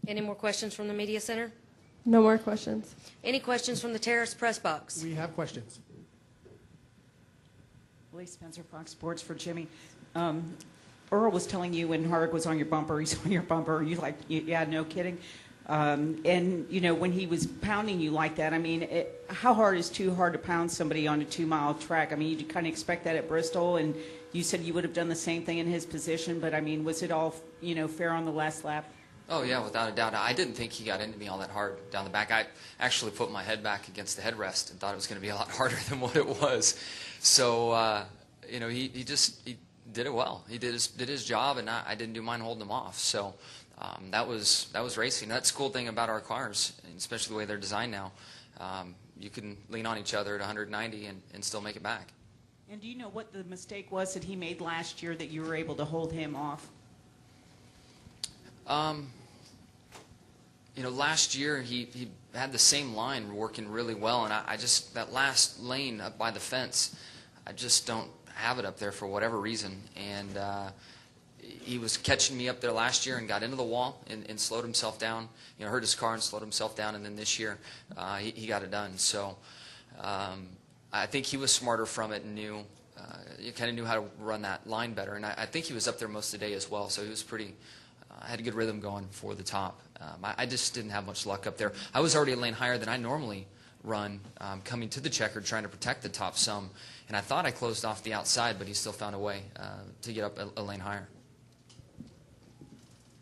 Any more questions from the media center? No more questions. Any questions from the Terrace press box? We have questions. Lee Spencer, Fox Sports for Jimmie. Earl was telling you when Harg was on your bumper, he's on your bumper. You like, yeah, no kidding. And, you know, when he was pounding you like that, I mean, how hard is too hard to pound somebody on a 2-mile track? I mean, you kind of expect that at Bristol, and you said you would have done the same thing in his position, but, I mean, was it all, you know, fair on the last lap? Oh, yeah, without a doubt. I didn't think he got into me all that hard down the back. I actually put my head back against the headrest and thought it was going to be a lot harder than what it was. So, you know, he did it well. He did his job, and I didn't do mine holding him off. So that was racing. That's the cool thing about our cars, especially the way they're designed now. You can lean on each other at 190 and still make it back. And do you know what the mistake was that he made last year that you were able to hold him off? You know, last year he had the same line working really well, and I just, that last lane up by the fence, I just don't have it up there for whatever reason. And he was catching me up there last year and got into the wall and slowed himself down. You know, hurt his car and slowed himself down, and then this year he got it done. So I think he was smarter from it and knew, he kind of knew how to run that line better. And I think he was up there most of the day as well, so he was pretty, had a good rhythm going for the top. I just didn't have much luck up there. I was already a lane higher than I normally run, coming to the checkered, trying to protect the top some. And I thought I closed off the outside, but he still found a way to get up a lane higher.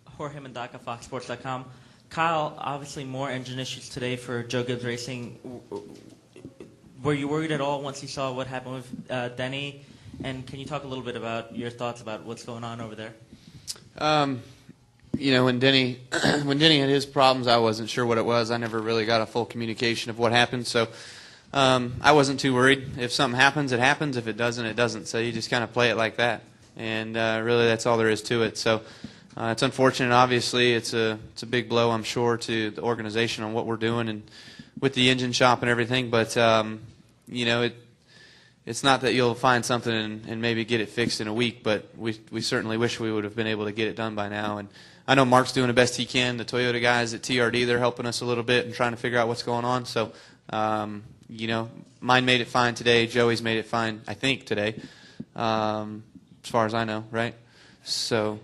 Jorge Mendaca, FoxSports.com. Kyle, obviously more engine issues today for Joe Gibbs Racing. Were you worried at all once you saw what happened with Denny? And can you talk a little bit about your thoughts about what's going on over there? You know, when Denny had his problems, I wasn't sure what it was. I never really got a full communication of what happened, so I wasn't too worried. If something happens, it happens. If it doesn't, it doesn't. So you just kind of play it like that, and really that's all there is to it. So it's unfortunate. Obviously, it's a big blow, I'm sure, to the organization on what we're doing and with the engine shop and everything. But you know, it's not that you'll find something and maybe get it fixed in a week, but we certainly wish we would have been able to get it done by now. And I know Mark's doing the best he can. The Toyota guys at TRD, they're helping us a little bit and trying to figure out what's going on. So, you know, mine made it fine today. Joey's made it fine, I think, today, as far as I know, right? So,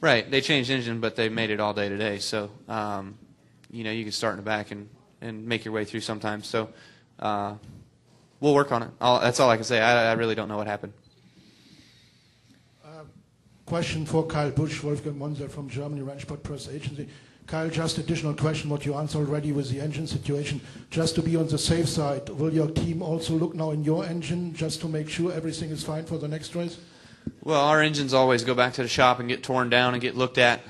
right, they changed engine, but they made it all day today. So, you know, you can start in the back and make your way through sometimes. So, we'll work on it. That's all I can say. I really don't know what happened. Question for Kyle Busch, Wolfgang Monser from Germany, Rennsport Press Agency. Kyle, just additional question, what you answered already with the engine situation. Just to be on the safe side, will your team also look now in your engine just to make sure everything is fine for the next race? Well, our engines always go back to the shop and get torn down and get looked at,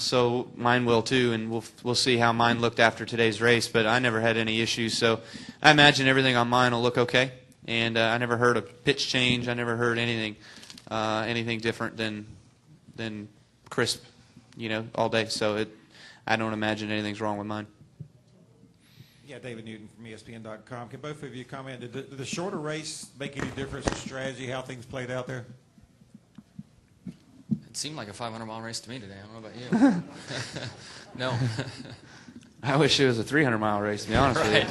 so mine will too, and we'll see how mine looked after today's race, but I never had any issues, so I imagine everything on mine will look okay, and I never heard a pitch change. I never heard anything different than crisp, you know, all day, so I don't imagine anything's wrong with mine. Yeah, David Newton from ESPN.com. Can both of you comment, did the shorter race make any difference in strategy, how things played out there? It seemed like a 500-mile race to me today. I don't know about you. No. I wish it was a 300-mile race, to be honest with you.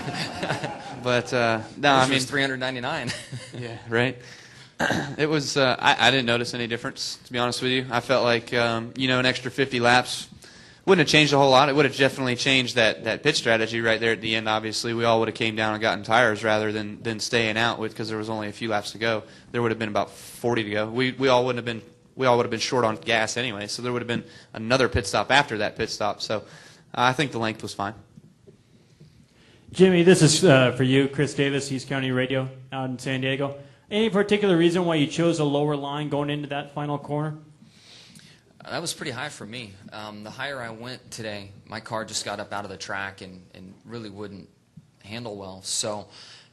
But, no, I mean. It was 399. Yeah, right. It was, I didn't notice any difference, to be honest with you. I felt like, you know, an extra 50 laps wouldn't have changed a whole lot. It would have definitely changed that pit strategy right there at the end, obviously. We all would have came down and gotten tires rather than staying out because there was only a few laps to go. There would have been about 40 to go. We all would have been short on gas anyway, so there would have been another pit stop after that pit stop. So I think the length was fine. Jimmie, this is for you, Chris Davis, East County Radio out in San Diego. Any particular reason why you chose a lower line going into that final corner? That was pretty high for me. The higher I went today, my car just got up out of the track and really wouldn't handle well. So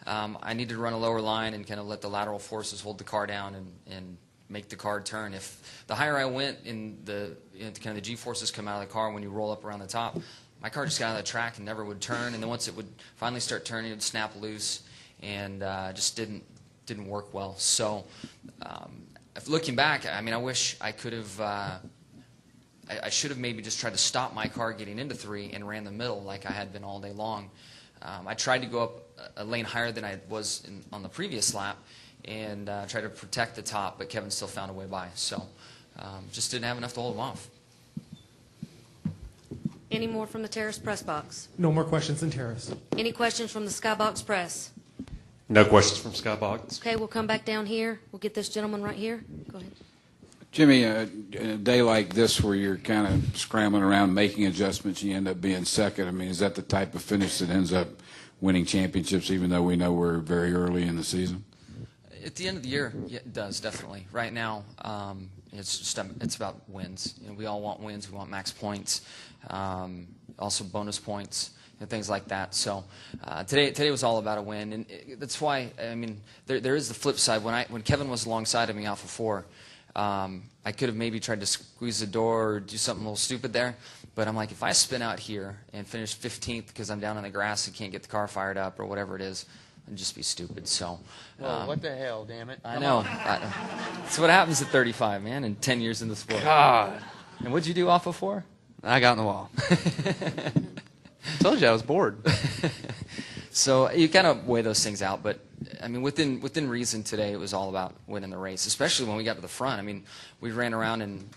I needed to run a lower line and kind of let the lateral forces hold the car down and make the car turn. If the higher I went in kind of the G-forces come out of the car when you roll up around the top, my car just got out of the track and never would turn. And then once it would finally start turning, it would snap loose and just didn't work well. So looking back, I mean, I wish I could have I should have maybe just tried to stop my car getting into 3 and ran the middle like I had been all day long. I tried to go up a lane higher than I was on the previous lap and try to protect the top, but Kevin still found a way by. So just didn't have enough to hold him off. Any more from the Terrace Press Box? No more questions in Terrace. Any questions from the Skybox Press? No questions from Skybox. Okay, we'll come back down here. We'll get this gentleman right here. Go ahead. Jimmy, in a day like this where you're kind of scrambling around making adjustments, you end up being second. I mean, is that the type of finish that ends up winning championships, even though we know we're very early in the season? At the end of the year, yeah, it does, definitely. Right now, it's about wins. You know, we all want wins. We want max points, also bonus points, and things like that. So today was all about a win, and that's why, I mean, there is the flip side. When Kevin was alongside of me off of 4, I could have maybe tried to squeeze the door or do something a little stupid there, but I'm like, if I spin out here and finish 15th because I'm down on the grass and can't get the car fired up or whatever it is, I'd just be stupid. So, Well, what the hell, damn it. I know. That's what happens at 35, man, and 10 years in the sport. God. And what'd you do off of 4? I got in the wall. Told you I was bored. So you kind of weigh those things out, but I mean, within reason today, it was all about winning the race, especially when we got to the front. I mean, we ran around in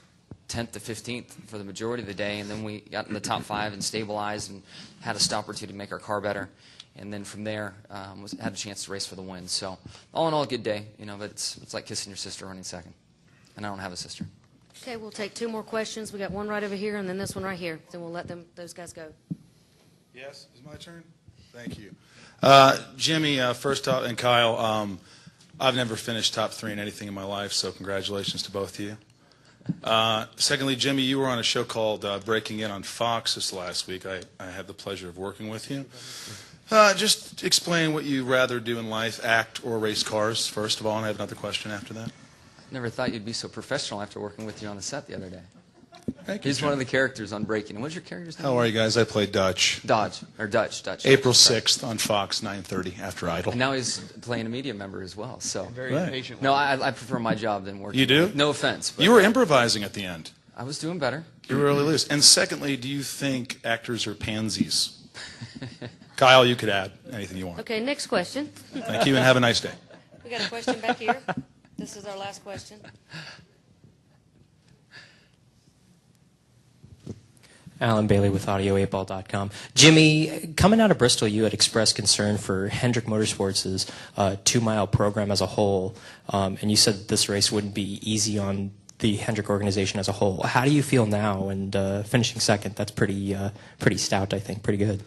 10th to 15th for the majority of the day, and then we got in the top 5 and stabilized and had a stop or two to make our car better. And then from there, had a chance to race for the win. So all in all, a good day. You know, but it's like kissing your sister running second, and I don't have a sister. Okay, we'll take 2 more questions. We got one right over here, and then this one right here. Then we'll let those guys go. Yes, it's my turn. Thank you, Jimmy. First off, and Kyle, I've never finished top 3 in anything in my life, so congratulations to both of you. Secondly, Jimmy, you were on a show called Breaking In on Fox this last week. I had the pleasure of working with you. Just explain what you'd rather do in life, act or race cars, first of all, and I have another question after that. Never thought you'd be so professional after working with you on the set the other day. Thank you. He's one of the characters on Breaking. What's your character's name? How are you guys? I play Dutch. Dutch. April 6th on Fox, 9:30 after Idol. And now he's playing a media member as well. So Very impatient. No, I prefer my job than working. You do? No offense. But You were improvising at the end. I was doing better. You were really loose. And secondly, do you think actors are pansies? Kyle, you could add anything you want. Okay, next question. Thank you, and have a nice day. We got a question back here. This is our last question. Alan Bailey with Audio8Ball.com. Jimmy, coming out of Bristol, you had expressed concern for Hendrick Motorsports' 2-mile program as a whole, and you said that this race wouldn't be easy on the Hendrick organization as a whole. How do you feel now? And finishing second, that's pretty stout, I think, pretty good.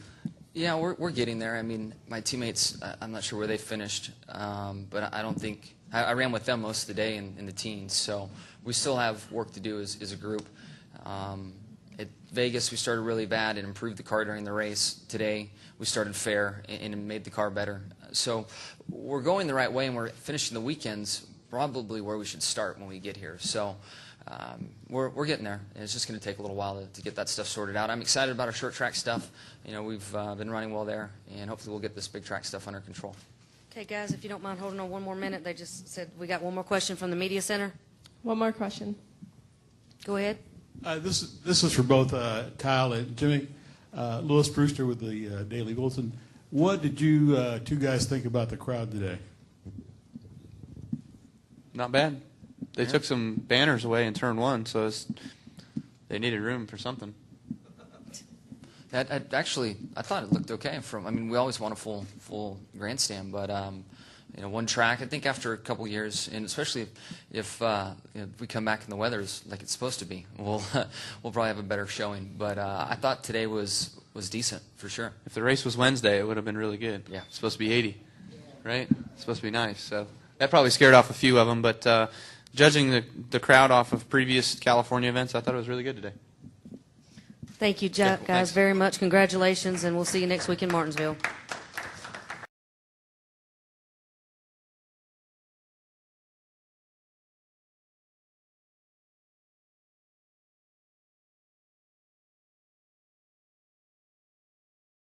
Yeah, we're getting there. I mean, my teammates, I'm not sure where they finished, but I don't think I ran with them most of the day in the teens, so we still have work to do as a group. At Vegas, we started really bad and improved the car during the race. Today, we started fair and made the car better. So we're going the right way, and we're finishing the weekends probably where we should start when we get here. So we're getting there, and it's just going to take a little while to get that stuff sorted out. I'm excited about our short track stuff. You know, we've been running well there, and hopefully we'll get this big track stuff under control. Okay, guys, if you don't mind holding on one more minute, they just said we got one more question from the media center. One more question. Go ahead. This is for both Kyle and Jimmy. Louis Brewster with the Daily Bulletin. What did you 2 guys think about the crowd today? Not bad. They took some banners away in turn 1, so they needed room for something. Actually, I thought it looked okay. I mean, we always want a full grandstand, but you know, one track. I think after a couple years, and especially if we come back and the weather's like it's supposed to be, we'll probably have a better showing. But I thought today was decent for sure. If the race was Wednesday, it would have been really good. Yeah, it's supposed to be 80, right? It's supposed to be nice. So that probably scared off a few of them. But judging the crowd off of previous California events, I thought it was really good today. Thank you, guys, very much. Congratulations, and we'll see you next week in Martinsville.